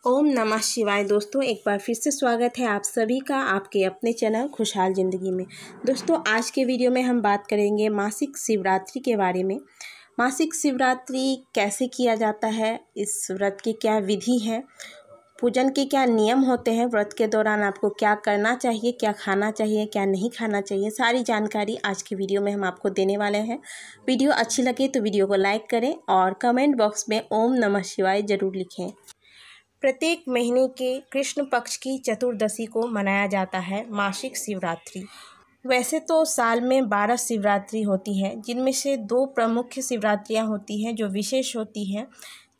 ओम नमः शिवाय। दोस्तों एक बार फिर से स्वागत है आप सभी का आपके अपने चैनल खुशहाल ज़िंदगी में। दोस्तों आज के वीडियो में हम बात करेंगे मासिक शिवरात्रि के बारे में। मासिक शिवरात्रि कैसे किया जाता है, इस व्रत की क्या विधि है, पूजन के क्या नियम होते हैं, व्रत के दौरान आपको क्या करना चाहिए, क्या खाना चाहिए, क्या नहीं खाना चाहिए, सारी जानकारी आज की वीडियो में हम आपको देने वाले हैं। वीडियो अच्छी लगे तो वीडियो को लाइक करें और कमेंट बॉक्स में ओम नमः शिवाय ज़रूर लिखें। प्रत्येक महीने के कृष्ण पक्ष की चतुर्दशी को मनाया जाता है मासिक शिवरात्रि। वैसे तो साल में 12 शिवरात्रि होती है, जिनमें से 2 प्रमुख शिवरात्रियां होती हैं जो विशेष होती हैं।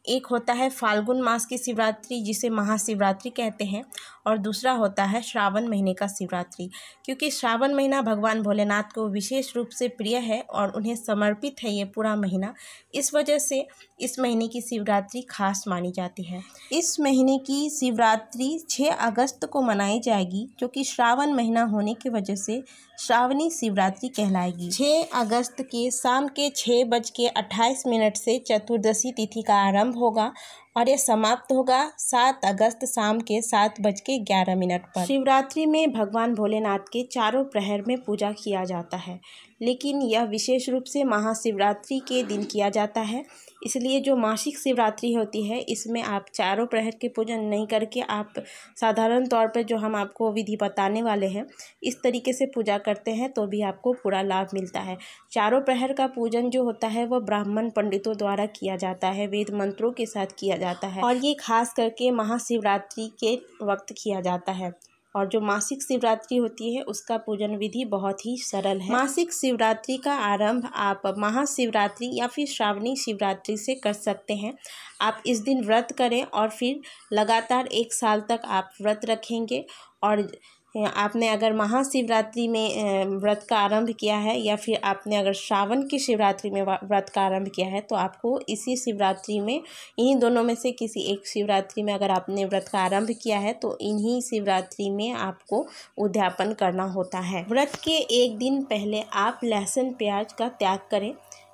एक होता है फाल्गुन मास की शिवरात्रि जिसे महाशिवरात्रि कहते हैं, और दूसरा होता है श्रावण महीने का शिवरात्रि। क्योंकि श्रावण महीना भगवान भोलेनाथ को विशेष रूप से प्रिय है और उन्हें समर्पित है ये पूरा महीना, इस वजह से इस महीने की शिवरात्रि खास मानी जाती है। इस महीने की शिवरात्रि 6 अगस्त को मनाई जाएगी, जो कि श्रावण महीना होने की वजह से श्रावणी शिवरात्रि कहलाएगी। 6 अगस्त के शाम के 6:28 से चतुर्दशी तिथि का आरंभ होगा और यह समाप्त होगा 7 अगस्त शाम के 7:11 पर। शिवरात्रि में भगवान भोलेनाथ के चारों प्रहर में पूजा किया जाता है, लेकिन यह विशेष रूप से महाशिवरात्रि के दिन किया जाता है। इसलिए जो मासिक शिवरात्रि होती है इसमें आप चारों प्रहर के पूजन नहीं करके आप साधारण तौर पर जो हम आपको विधि बताने वाले हैं इस तरीके से पूजा करते हैं तो भी आपको पूरा लाभ मिलता है। चारों प्रहर का पूजन जो होता है वह ब्राह्मण पंडितों द्वारा किया जाता है, वेद मंत्रों के साथ किया जाता है, और ये खास करके महाशिवरात्रि के वक्त किया जाता है। और जो मासिक शिवरात्रि होती है उसका पूजन विधि बहुत ही सरल है। मासिक शिवरात्रि का आरंभ आप महाशिवरात्रि या फिर श्रावणी शिवरात्रि से कर सकते हैं। आप इस दिन व्रत करें और फिर लगातार 1 साल तक आप व्रत रखेंगे। और आपने अगर महाशिवरात्रि में व्रत का आरंभ किया है या फिर आपने अगर श्रावण की शिवरात्रि में व्रत का आरंभ किया है तो आपको इसी शिवरात्रि में, इन्हीं दोनों में से किसी एक शिवरात्रि में अगर आपने व्रत का आरंभ किया है तो इन्हीं शिवरात्रि में आपको उद्यापन करना होता है। व्रत के 1 दिन पहले आप लहसुन प्याज का त्याग करें,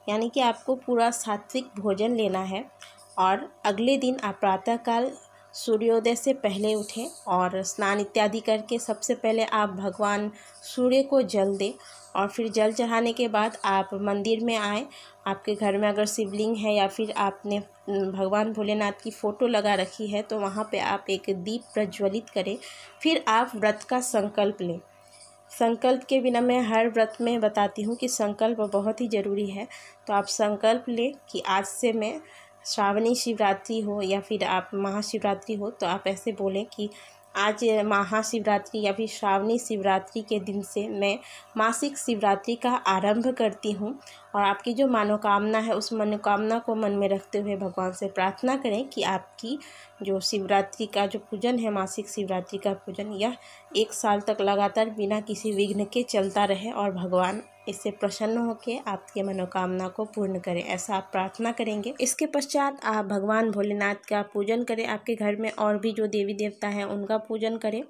यानी कि आपको पूरा सात्विक भोजन लेना है। और अगले दिन आप प्रातःकाल सूर्योदय से पहले उठें और स्नान इत्यादि करके सबसे पहले आप भगवान सूर्य को जल दें। और फिर जल चढ़ाने के बाद आप मंदिर में आएँ। आपके घर में अगर शिवलिंग है या फिर आपने भगवान भोलेनाथ की फ़ोटो लगा रखी है तो वहाँ पे आप एक दीप प्रज्वलित करें। फिर आप व्रत का संकल्प लें। संकल्प के बिना मैं हर व्रत में बताती हूँ कि संकल्प बहुत ही ज़रूरी है। तो आप संकल्प लें कि आज से मैं श्रावणी शिवरात्रि हो या फिर आप महाशिवरात्रि हो तो आप ऐसे बोलें कि आज महाशिवरात्रि या फिर श्रावणी शिवरात्रि के दिन से मैं मासिक शिवरात्रि का आरंभ करती हूँ। और आपकी जो मनोकामना है उस मनोकामना को मन में रखते हुए भगवान से प्रार्थना करें कि आपकी जो शिवरात्रि का जो पूजन है, मासिक शिवरात्रि का पूजन, यह 1 साल तक लगातार बिना किसी विघ्न के चलता रहे और भगवान इससे प्रसन्न होकर आपके मनोकामना को पूर्ण करें। ऐसा आप प्रार्थना करेंगे। इसके पश्चात आप भगवान भोलेनाथ का पूजन करें। आपके घर में और भी जो देवी देवता हैं उनका पूजन करें।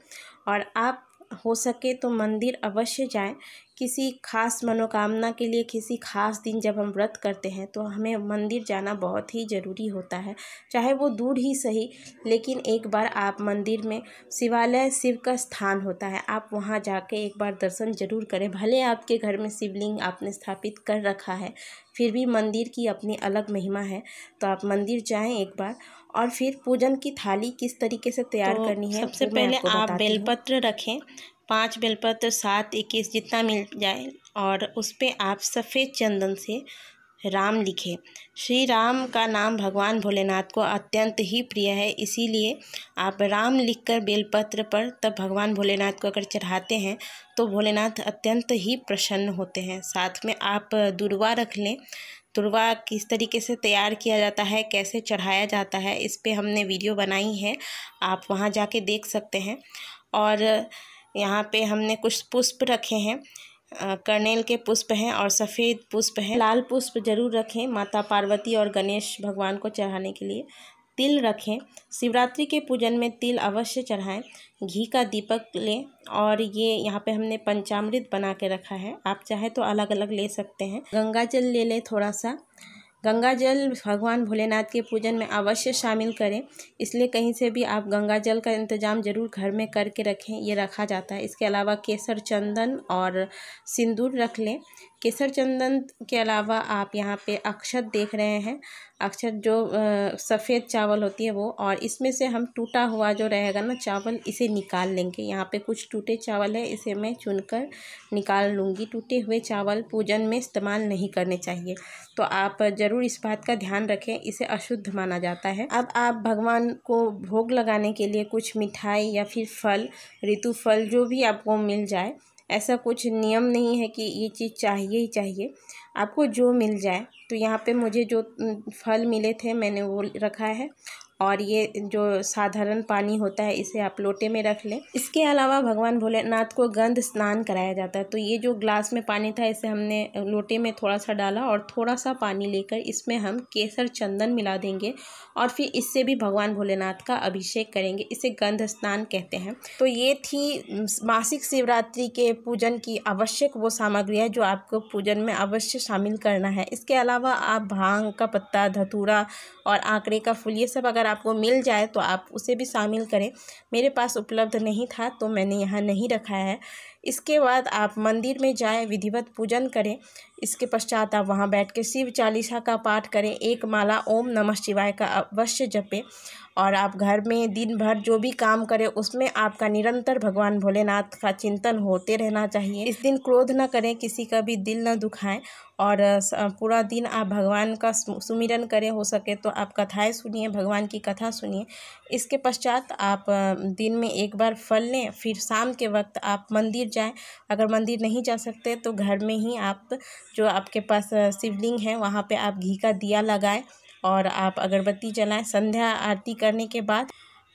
और आप हो सके तो मंदिर अवश्य जाएं। किसी खास मनोकामना के लिए किसी खास दिन जब हम व्रत करते हैं तो हमें मंदिर जाना बहुत ही ज़रूरी होता है, चाहे वो दूर ही सही, लेकिन एक बार आप मंदिर में, शिवालय शिव का स्थान होता है, आप वहाँ जाके एक बार दर्शन जरूर करें। भले आपके घर में शिवलिंग आपने स्थापित कर रखा है, फिर भी मंदिर की अपनी अलग महिमा है। तो आप मंदिर जाएं एक बार। और फिर पूजन की थाली किस तरीके से तैयार करनी है सबसे पहले आप बेलपत्र रखें। 5 बेलपत्र, 7, 21 जितना मिल जाए, और उस पर आप सफ़ेद चंदन से राम लिखें। श्री राम का नाम भगवान भोलेनाथ को अत्यंत ही प्रिय है, इसीलिए आप राम लिखकर बेलपत्र पर तब भगवान भोलेनाथ को अगर चढ़ाते हैं तो भोलेनाथ अत्यंत ही प्रसन्न होते हैं। साथ में आप दुर्वा रख लें। दुर्वा किस तरीके से तैयार किया जाता है, कैसे चढ़ाया जाता है, इस पे हमने वीडियो बनाई है, आप वहाँ जाके देख सकते हैं। और यहाँ पे हमने कुछ पुष्प रखे हैं, कनेल के पुष्प हैं और सफ़ेद पुष्प हैं। लाल पुष्प जरूर रखें माता पार्वती और गणेश भगवान को चढ़ाने के लिए। तिल रखें, शिवरात्रि के पूजन में तिल अवश्य चढ़ाएं। घी का दीपक लें, और ये यहाँ पे हमने पंचामृत बना के रखा है, आप चाहे तो अलग अलग ले सकते हैं। गंगा जल ले लें थोड़ा सा, गंगा जल भगवान भोलेनाथ के पूजन में अवश्य शामिल करें, इसलिए कहीं से भी आप गंगा जल का इंतज़ाम ज़रूर घर में करके रखें, ये रखा जाता है। इसके अलावा केसर, चंदन और सिंदूर रख लें। केसर चंदन के अलावा आप यहाँ पे अक्षत देख रहे हैं, अक्षत जो सफ़ेद चावल होती है वो, और इसमें से हम टूटा हुआ जो रहेगा ना चावल, इसे निकाल लेंगे। यहाँ पे कुछ टूटे चावल है, इसे मैं चुनकर निकाल लूँगी। टूटे हुए चावल पूजन में इस्तेमाल नहीं करने चाहिए, तो आप ज़रूर इस बात का ध्यान रखें, इसे अशुद्ध माना जाता है। अब आप भगवान को भोग लगाने के लिए कुछ मिठाई या फिर फल, ऋतु फल जो भी आपको मिल जाए, ऐसा कुछ नियम नहीं है कि ये चीज़ चाहिए ही चाहिए, आपको जो मिल जाए। तो यहाँ पे मुझे जो फल मिले थे मैंने वो रखा है, और ये जो साधारण पानी होता है इसे आप लोटे में रख लें। इसके अलावा भगवान भोलेनाथ को गंध स्नान कराया जाता है, तो ये जो ग्लास में पानी था इसे हमने लोटे में थोड़ा सा डाला, और थोड़ा सा पानी लेकर इसमें हम केसर चंदन मिला देंगे, और फिर इससे भी भगवान भोलेनाथ का अभिषेक करेंगे। इसे गंध स्नान कहते हैं। तो ये थी मासिक शिवरात्रि के पूजन की आवश्यक वो सामग्री है जो आपको पूजन में अवश्य शामिल करना है। इसके अलावा आप भांग का पत्ता, धतूरा और आंकड़े का फूल, ये सब अगर आपको मिल जाए तो आप उसे भी शामिल करें। मेरे पास उपलब्ध नहीं था तो मैंने यहाँ नहीं रखा है। इसके बाद आप मंदिर में जाएं, विधिवत पूजन करें। इसके पश्चात आप वहाँ बैठ के शिव चालीसा का पाठ करें, एक माला ओम नमः शिवाय का अवश्य जपें, और आप घर में दिन भर जो भी काम करें उसमें आपका निरंतर भगवान भोलेनाथ का चिंतन होते रहना चाहिए। इस दिन क्रोध न करें, किसी का भी दिल न दुखाएं, और पूरा दिन आप भगवान का सुमिरन करें। हो सके तो आप कथाएं सुनिए, भगवान की कथा सुनिए। इसके पश्चात आप दिन में एक बार फल लें, फिर शाम के वक्त आप मंदिर जाएं। अगर मंदिर नहीं जा सकते तो घर में ही आप जो आपके पास शिवलिंग है वहाँ पे आप घी का दिया लगाएं, और आप अगरबत्ती जलाएं। संध्या आरती करने के बाद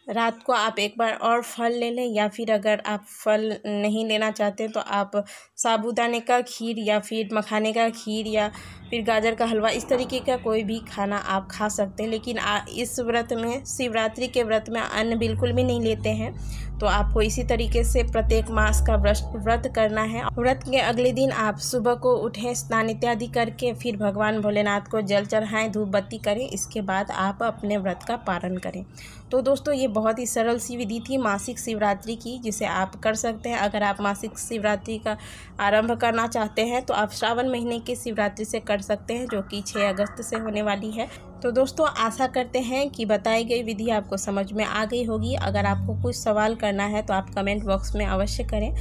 रात को आप एक बार और फल ले लें, या फिर अगर आप फल नहीं लेना चाहते तो आप साबूदाने का खीर या फिर मखाने का खीर या फिर गाजर का हलवा, इस तरीके का कोई भी खाना आप खा सकते हैं। लेकिन इस व्रत में, शिवरात्रि के व्रत में अन्न बिल्कुल भी नहीं लेते हैं, तो आपको इसी तरीके से प्रत्येक मास का व्रत करना है। व्रत के अगले दिन आप सुबह को उठें, स्नान इत्यादि करके फिर भगवान भोलेनाथ को जल चढ़ाएं, धूप बत्ती करें। इसके बाद आप अपने व्रत का पारण करें। तो दोस्तों ये बहुत ही सरल सी विधि थी मासिक शिवरात्रि की, जिसे आप कर सकते हैं। अगर आप मासिक शिवरात्रि का आरंभ करना चाहते हैं तो आप श्रावण महीने की शिवरात्रि से कर सकते हैं, जो कि 6 अगस्त से होने वाली है। तो दोस्तों आशा करते हैं कि बताई गई विधि आपको समझ में आ गई होगी। अगर आपको कुछ सवाल करना है तो आप कमेंट बॉक्स में अवश्य करें,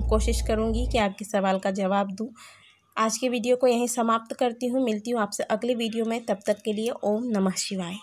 कोशिश करूँगी कि आपके सवाल का जवाब दूँ। आज की वीडियो को यहीं समाप्त करती हूँ, मिलती हूँ आपसे अगले वीडियो में। तब तक के लिए ओम नमः शिवाय।